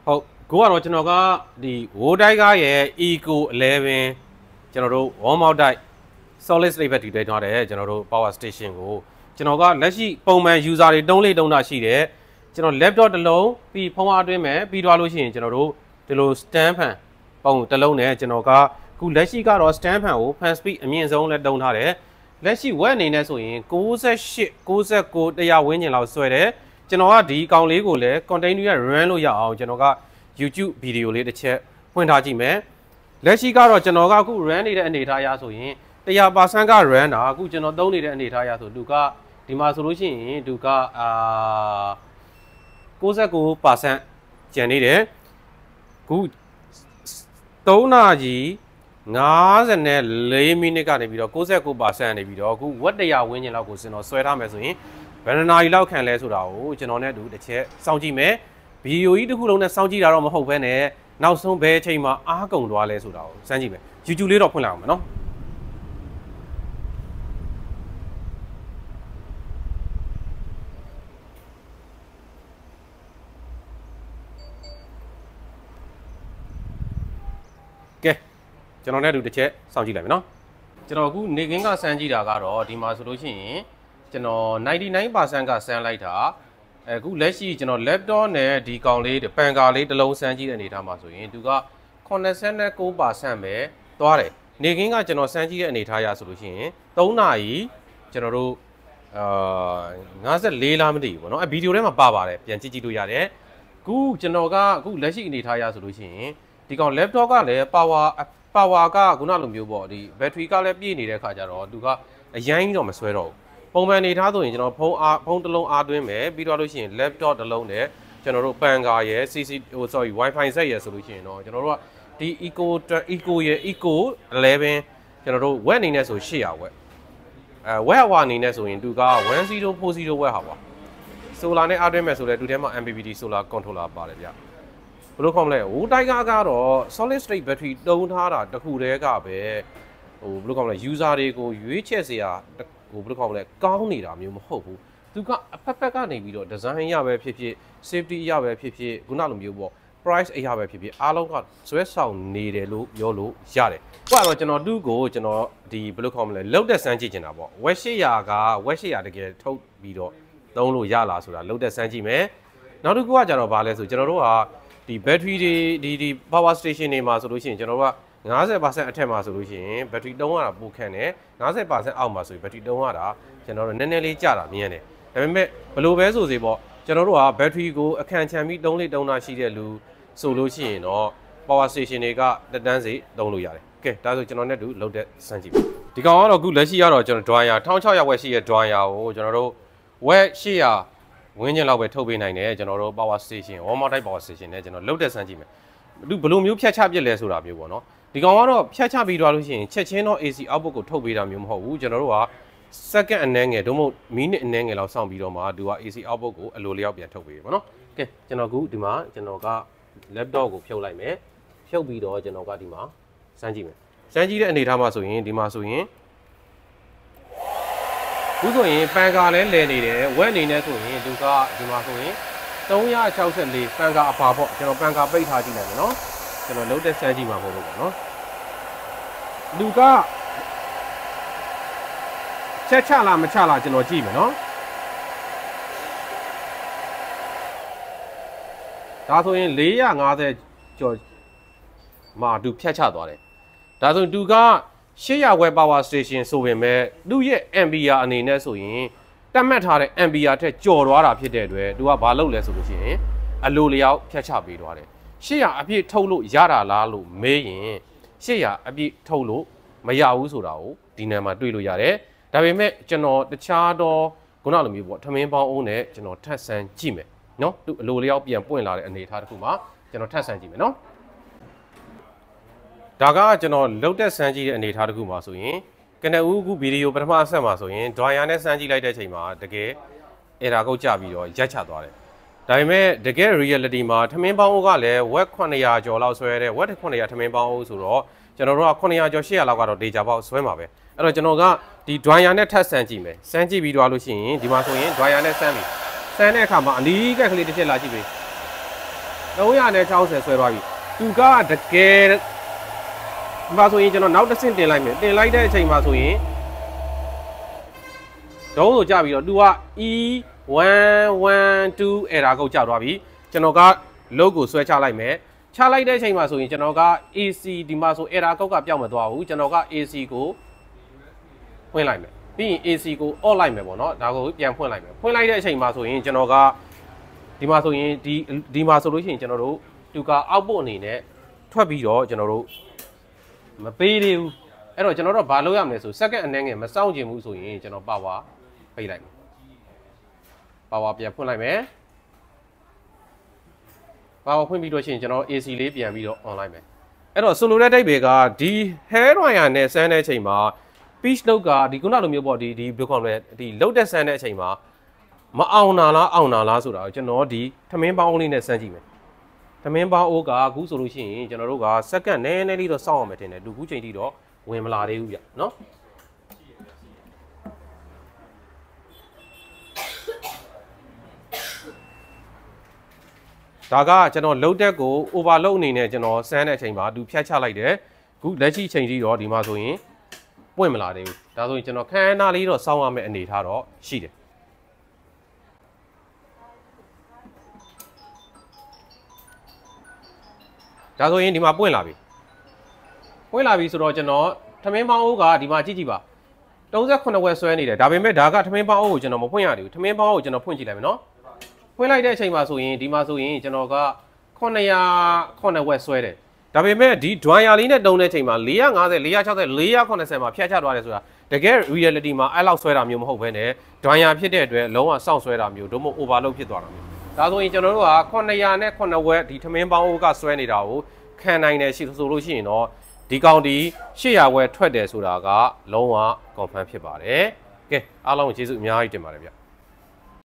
ဟုတ်ကိုကတော့ကျွန်တော်ကဒီဝိုးတိုက်ကရဲ့ Eco 11ကျွန်တော်တို့ warm out တိုက် solid state battery တွေထားတယ်ကျွန်တော်တို့ power station ကိုကျွန်တော်ကလက်ရှိပုံမှန် user တွေတုံးတာရှိတယ်ကျွန်တော် laptop တစ်လုံးပြီးဖုန်းအားအတွင်းမယ်ပြီးသွားလို့ရှိရင်ကျွန်တော်တို့ဒီလို stand fan ပုံတစ်လုံးနဲ့ကျွန်တော်ကခုလက်ရှိကတော့ stand fan ကို fan speed အမြင့်ဆုံးနဲ့တုံးထားတယ်လက်ရှိ web အနေနဲ့ဆိုရင်68 69တရားဝန်းကျင်လောက်ဆွဲတယ်ကျွန်တော်ကဒီကောင်လေးကိုလည်း content ရ run လို့ရအောင်ကျွန်တော်က YouTube ဗီဒီယိုလေးတစ်ချက်ဖွင့်ထားကြည့်မယ်လက်ရှိကတော့ကျွန်တော်ကအခု run နေတဲ့အနေအထားရဆိုရင်100% က run တာအခုကျွန်တော်သုံးနေတဲ့အနေအထားရဆိုသူကဒီမှာဆိုလို့ရှိရင်သူက69% ကျန်နေတယ်ခု3နာရီ54မိနစ်ကနေပြီးတော့69%နေပြီးတော့အခုဝက်100ဝန်းကျင်လောက်ကိုကျွန်တော်ဆွဲထားမယ်ဆိုရင်ဘယ်နှနာရီလောက်ခံလဲဆိုတာကိုကျွန်တော်နဲ့တူတစ်ချက်စောင့်ကြည့်မယ်ဗီဒီယိုကြီးတစ်ခုလုံးနဲ့စောင့်ကြည့်တာတော့မဟုတ်ဘဲနဲ့နောက်ဆုံးဘယ်အချိန်မှာအားကုန်သွားလဲဆိုတာကိုစမ်းကြည့်မယ် YouTube လေးတော့ဖွင့်လိုက်အောင်မယ်နော်ကဲကျွန်တော်နဲ့တူတစ်ချက်စောင့်ကြည့်လိုက်မယ်နော်ကျွန်တော်အခုနေကင်းကစမ်းကြည့်တာကတော့ဒီမှာဆိုလို့ရှိရင်ကျွန်တော် 99% ကစမ်းလိုက်တာအခုလက်ရှိကျွန်တော် laptop နဲ့ဒီကောင်လေးပန်ကာလေးတစ်လုံးစမ်းကြည့်တဲ့အနေထားမှာဆိုရင်သူက89% ပဲသွားတယ်နေကင်းကကျွန်တော်စမ်းကြည့်တဲ့အနေထားရဆိုလို့ရှိရင်3နာရီကျွန်တော်တို့54လားမသိဘူးပေါ့နော်ဗီဒီယိုထဲမှာပါပါတယ်ပြန်ကြည့်လို့ရတယ်ခုကျွန်တော်ကအခုလက်ရှိအနေထားရဆိုလို့ရှိရင်ဒီကောင် laptop ကလည်း power ကခုနလိုမျိုးပေါ့ဒီ battery ကလည်းပြည့်နေတဲ့ခါကျတော့သူကအရင်ကြီးတော့မဆွဲတော့ဘူးပုံမှန်အနေထားဆိုရင်ကျွန်တော်ဖုန်းတစ်လုံးအားသွင်းမယ်ပြီးတော့လို့ရှိရင် laptop တစ်လုံးနဲ့ကျွန်တော်တို့ပန်ကာရယ် Wi-Fi ဆက်ရယ်ဆိုလို့ရှိရင်တော့ကျွန်တော်တို့ကဒီ Eco ရယ် Eco 11ကျွန်တော်တို့ web အနေနဲ့ဆို800 web web hour အနေနဲ့ဆိုရင်သူက1040 web hour solar နဲ့အားသွင်းမယ်ဆိုလဲသူထဲမှာ MPPT solar controller ပါတယ်ဗျဘယ်လိုခေါ်မလဲဟိုတိုက်ကတော့ solid state battery တုံးထားတာတခုတည်းကပဲဟိုဘယ်လိုခေါ်မလဲ user တွေကိုရွေးချက်เสียဟိုဘယ်လိုခေါ်မလဲကောင်းနေတာမျိုးမဟုတ်ဘူးသူကအဖက်ကနေပြီးတော့ design ရပဲဖြစ်ဖြစ် safety ရပဲဖြစ်ဖြစ်ခုနလိုမျိုးပေါ့ price အရပဲဖြစ်ဖြစ်အားလုံးကဇွဲဆောင်နေတယ်လို့ပြောလို့ရတယ်။ဟုတ်တော့ကျွန်တော်သူ့ကိုကျွန်တော်ဒီဘယ်လိုခေါ်မလဲလောက်တဲ့စမ်းကြည့်နေတာပေါ့။ web 800က web 800တကယ်ထုတ်ပြီးတော့သုံးလို့ရလားဆိုတာလောက်တဲ့စမ်းကြည့်မယ်။နောက်တစ်ခုကကျတော့ဗာလဲဆိုကျွန်တော်တို့ကဒီ battery တွေဒီ power station တွေမှာဆိုလို့ရှိရင်ကျွန်တော်တို့က50% အထက်မှာဆိုလို့ရှိရင် battery တုံးရတာပိုခန့်တယ်50% အောက်မှာဆိုရင် battery တုံးရတာကျွန်တော်တို့နည်းနည်းလေးကျတာမြင်တယ်ဒါပေမဲ့ဘယ်လိုပဲဆိုစေပေါ့ကျွန်တော်တို့က battery ကိုအခန့်ချန်ပြီးတုံးတာရှိတဲ့လူဆိုလို့ရှိရင်တော့ power station တွေကတက်တန်းစီတုံးလို့ရတယ်ကဲဒါဆိုကျွန်တော်နဲ့တူလောက်တဲ့စမ်းကြည့်ပါဒီကောင်ကတော့အခုလက်ရှိကတော့ကျွန်တော် dryer 1600 watt ရှိတဲ့ dryer ကိုကျွန်တော်တို့ watt 800ဝန်းကျင်လောက်ပဲထုတ်ပေးနိုင်တယ်ကျွန်တော်တို့ power station warm out type power station နဲ့ကျွန်တော်လောက်တဲ့စမ်းကြည့်မယ်သူဘယ်လိုမျိုးဖြတ်ချပြစ်လဲဆိုတာမျိုးပေါ့နော်ဒီကောင်ကတော့ဖြတ်ချပြီးသွားလို့ရှိရင်ချက်ချင်းတော့ AC output ကိုထုတ်ပေးတာမျိုးမဟုတ်ဘူးကျွန်တော်တို့က second အနည်းငယ်တို့မဟုတ်မိနစ်အနည်းငယ်လောက်စောင့်ပြီးတော့မှသူက AC output ကိုအလိုလျောက်ပြန်ထုတ်ပေးတယ်ပေါ့နော်ကဲကျွန်တော်အခုဒီမှာကျွန်တော်က laptop ကိုဖြုတ်လိုက်မယ်ဖြုတ်ပြီးတော့ကျွန်တော်ကဒီမှာစမ်းကြည့်မယ်စမ်းကြည့်တဲ့အနေထားမှာဆိုရင်ဒီမှာဆိုရင်ခုဆိုရင်ပန်ကာလည်းလဲနေတယ်ဝက်အနေနဲ့ဆိုရင်သူကဒီမှာဆိုရင်364ပန်ကာအပါပေါ့ကျွန်တော်ပန်ကာပိတ်ထားကြည့်လိုက်မယ်နော်ကျွန်တော်လုံးတက်စမ်းကြည့်မှာမဟုတ်ဘူးပေါ့နော်လူကချက်ချလားမချလားကျွန်တော်ကြည့်မယ်နော်ဒါဆိုရင်450ကျော်မှာသူဖြတ်ချသွားတယ်ဒါဆိုရင်သူက800 watt power station ဆိုပေမဲ့သူ့ရဲ့ ampere အနေနဲ့ဆိုရင်တတ်မှတ်ထားတဲ့ ampere ထက်ကျော်သွားတာဖြစ်တဲ့အတွက်သူကဘာလုပ်လဲဆိုလို့ရှိရင်အလိုလျောက်ဖြတ်ချပေးသွားတယ်800အပြည့်ထုတ်လို့ရတာလားလို့မေးရင်800အပြည့်ထုတ်လို့မရဘူးဆိုတာကိုဒီနံမှာတွေ့လို့ရတယ်ဒါပေမဲ့ကျွန်တော်တခြားတော့ခုနလိုမျိုးပေါ့ထမင်းပေါင်းအုံးနဲ့ကျွန်တော်ထပ်ဆန်းကြည့်မယ်နော်သူအလိုလျောက်ပြန်ပွင့်လာတဲ့အနေအထားတစ်ခုမှာကျွန်တော်ထပ်ဆန်းကြည့်မယ်နော်ဒါကကျွန်တော်လုတ်တက်ဆန်းကြည့်တဲ့အနေအထားတစ်ခုမှာဆိုရင်ကနဦးခုဗီဒီယိုပထမအဆက်မှာဆိုရင် dryer နဲ့ဆန်းကြည့်လိုက်တဲ့အချိန်မှာတကယ် error ကုတ်ကျပြီးတော့ရက်ချသွားတယ်ဒါပေမဲ့တကယ် reality မှာထမင်းပေါင်းအုပ်ကလည်း web 900ကျော်လောက်ဆွဲတဲ့ web 900ထမင်းပေါင်းအုပ်ဆိုတော့ကျွန်တော်တို့က900ကျော်800လောက်ကတော့ data ပေါက်ဆွဲမှာပဲအဲ့တော့ကျွန်တော်ကဒီ dryer နဲ့ထပ်ဆန်းကြည့်မယ်ဆန်းကြည့်ပြီးတော့လို့ရှိရင်ဒီမှာဆိုရင် dryer နဲ့ဆန်းပြီဆန်းတဲ့အခါမှာအနီးကက်ကလေးတစ်ချက်လာကြည့်ပြီ 360ဆွဲသွားပြီသူကတကယ်မှာဆိုရင်ကျွန်တော်နောက်တစ်ဆင့်တင်လိုက်မယ်တင်လိုက်တဲ့အချိန်မှာဆိုရင်ဒုံးကိုကြပြီးတော့သူက E112 error ကိုကြာသွားပြီကျွန်တော်က load ကိုဆွဲချလိုက်မယ်ချလိုက်တဲ့အချိန်မှာဆိုရင်ကျွန်တော်က AC ဒီမှာဆို error ကောက်ကပြောင်းမသွားဘူးကျွန်တော်က AC ကိုဖွင့်လိုက်မယ်ပြီးရင် AC ကို off လိုက်မယ်ပေါ့နော်ဒါကိုပြန်ဖွင့်လိုက်မယ်ဖွင့်လိုက်တဲ့အချိန်မှာဆိုရင်ကျွန်တော်ကဒီမှာဆိုရင်ဒီမှာဆိုလို့ရှိရင်ကျွန်တော်တို့သူက output အနေနဲ့ထွက်ပြီးတော့ကျွန်တော်တို့မပေးသေးဘူးအဲ့တော့ကျွန်တော်တို့ဘာလုပ်ရမလဲဆို second အနည်းငယ်မစောင့်ချင်ဘူးဆိုရင်ကျွန်တော် power ပိတ်လိုက်မယ် power ပြန်ဖွင့်လိုက်မယ် power ဖွင့်ပြီးတော့ရှိရင်ကျွန်တော် AC လေးပြန်ပြီးတော့ on လိုက်မယ်အဲ့တော့ဆိုလိုတဲ့ date ကဒီ hair dryer နဲ့ဆန်းတဲ့အချိန်မှာ pitch load ကဒီခုနလိုမျိုးပေါ့ဒီဘယ်လိုခေါ်မလဲဒီ load တက်ဆန်းတဲ့အချိန်မှာမအောင်နာလားအောင်နာလားဆိုတာကိုကျွန်တော်ဒီထမင်းပေါင်းလေးနဲ့ဆန်းကြည့်မယ်ထမင်းပေါင်းအိုးကအခုဆိုလို့ရှိရင်ကျွန်တော်တို့ကစက္ကန့်နည်းနည်းလေးတော့စောင့်အောင်မယ်တင်တယ်လူခုချိန်ထိတော့ဝင်မလာသေးဘူးဗျနော်ဒါကကျွန်တော် load တက်ကို overload အနေနဲ့ကျွန်တော်ဆန်းတဲ့အချိန်မှာသူဖြတ်ချလိုက်တယ်အခုလက်ရှိချိန်ထိတော့ဒီမှာဆိုရင်ပွင့်မလာသေးဘူးဒါဆိုရင်ကျွန်တော်ခန်းနာလေးတော့စောင့်ရမယ့်အနေထားတော့ရှိတယ်ဒါဆိုရင်ဒီမှာပွင့်လာပြီဆိုတော့ကျွန်တော်ထမင်းပေါင်းအိုးကဒီမှာကြည့်ပါ38ဝက်ဆွဲနေတယ်ဒါပေမဲ့ဒါကထမင်းပေါင်းအိုးကိုကျွန်တော်မဖွင့်ရသေးဘူးထမင်းပေါင်းအိုးကိုကျွန်တော်ဖွင့်ကြည့်လိုက်မယ်နော်ဖွင့်လိုက်တဲ့အချိန်မှာဆိုရင်ဒီမှာဆိုရင်ကျွန်တော်က900ဝက်ဆွဲတယ်ဒါပေမဲ့ဒီ dryer လေးနဲ့တုံးတဲ့အချိန်မှာ450 460 480မှာဖြတ်ချသွားတယ်ဆိုတာတကယ် reality မှာအဲ့လောက်ဆွဲတာမျိုးမဟုတ်ဘဲနဲ့ dryer ဖြစ်တဲ့အတွက်လုံးဝစောင့်ဆွဲတာမျိုးတို့မို့ overload ဖြစ်သွားတာမျိုးဒါဆိုရင်ကျွန်တော်တို့က900ဝက်ဒီထမင်းပေါင်းအိုးကဆွဲနေတာကိုခံနိုင်တယ်ဆိုလို့ရှိရင်တော့ဒီကောင်ဒီ800ဝက်ထွက်တယ်ဆိုတာကလုံးဝ confirm ဖြစ်ပါတယ်ကဲအားလုံးကျေးဇူးအများကြီးတင်ပါတယ်ဗျ